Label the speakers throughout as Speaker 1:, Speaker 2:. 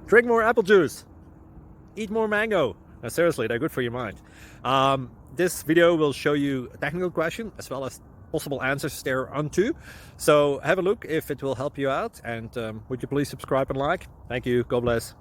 Speaker 1: Drink more apple juice. Eat more mango. No, seriously, they're good for your mind. This video will show you a technical question as well as possible answers thereunto. So have a look if it will help you out, and would you please subscribe and like? Thank you. God bless.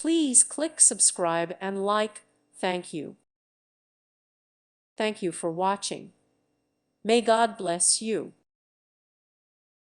Speaker 2: Please click subscribe and like. Thank you. Thank you for watching. May God bless you.